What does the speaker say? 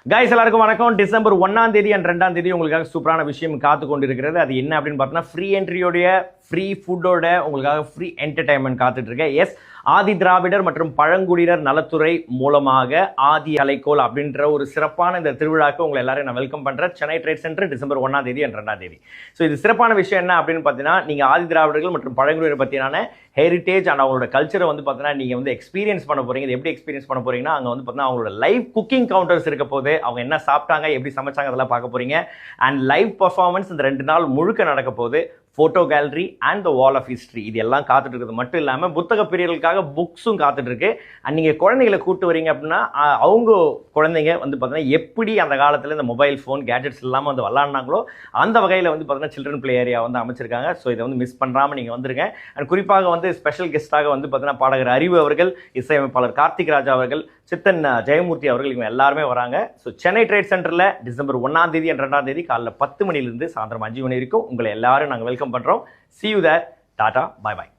Guys எல்லாருக்கும் வணக்கம். December 1ஆம் தேதி அண்ட் 2ஆம் தேதி உங்களுக்காக சூப்பரான விஷயம் காத்து கொண்டிருக்கிறது. அது என்ன அப்படின்னு பார்த்தீங்கன்னா, ஃப்ரீ என்ட்ரியோடைய ஃப்ரீ ஃபுட்டோட உங்களுக்காக ஃப்ரீ என்டர்டைன்மெண்ட் காத்துட்டு இருக்கேன். எஸ், ஆதி திராவிடர் மற்றும் பழங்குடியினர் நலத்துறை மூலமாக ஆதி அலைக்கோல் அப்படின்ற ஒரு சிறப்பான இந்த திருவிழாக்கு உங்களை எல்லாரும் நான் வெல்கம் பண்றேன். சென்னை ட்ரேட் சென்டர் டிசம்பர் 1ஆம் தேதி அண்ட் 2ஆம் தேதி. ஸோ இது சிறப்பான விஷயம் என்ன அப்படின்னு பார்த்தீங்கன்னா, நீங்க ஆதி திராவிடர்கள் மற்றும் பழங்குடியினர் பற்றியான ஹெரிட்டேஜ் அண்ட் அவங்களோட கல்ச்சரை வந்து பார்த்தீங்கன்னா நீங்க வந்து எக்ஸ்பீரியன்ஸ் பண்ண போறீங்க. இது எப்படி எக்ஸ்பீரியன்ஸ் பண்ண போறீங்கன்னா, அங்கே வந்து பார்த்தீங்கன்னா அவங்களோட லைவ் குக்கிங் கவுண்டர்ஸ் இருக்க போது, அவங்க என்ன சாப்பிட்டாங்க, எப்படி சமைச்சாங்க, அதெல்லாம் பார்க்க போறீங்க. அண்ட் லைவ் பர்ஃபார்மன்ஸ் இந்த 2 நாள் முழுக்க நடக்க போகுது. Photo gallery and the wall of history இது எல்லாம் காத்துட்டு இருக்குது மட்டும் இல்லாமல் புத்தக பிரியர்களுக்காக புக்ஸும் காத்துட்டு இருக்கு. அண்ட் நீங்கள் குழந்தைகளை கூட்டு வரீங்க அப்படின்னா அவங்க குழந்தைங்க வந்து பார்த்தீங்கன்னா எப்படி அந்த காலத்தில் இந்த மொபைல் ஃபோன் கேஜெட்ஸ் இல்லாமல் வந்து விளாட்னாங்களோ அந்த வகையில் வந்து பார்த்தீங்கன்னா சில்ட்ரன் பிளே ஏரியா வந்து அமைச்சிருக்காங்க. ஸோ இதை வந்து மிஸ் பண்ணுறாமல் நீங்கள் வந்துருங்க. அண்ட் குறிப்பாக வந்து ஸ்பெஷல் கெஸ்ட்டாக வந்து பார்த்தீங்கன்னா பாடகர் அறிவு அவர்கள், இசையமைப்பாளர் கார்த்திக் ராஜா அவர்கள், சித்தன் ஜெயமூர்த்தி அவர்கள், இவங்க எல்லாருமே வராங்க. ஸோ சென்னை ட்ரேட் சென்டரில் டிசம்பர் 1ஆம் தேதி அண்ட் 2ஆம் தேதி காலைல 10 மணிலிருந்து சாயந்தரம் 5 மணி வரைக்கும் உங்களை எல்லாரும் நாங்கள் வெல்கம் பண்ணுறோம். See you there. Tata. Bye bye.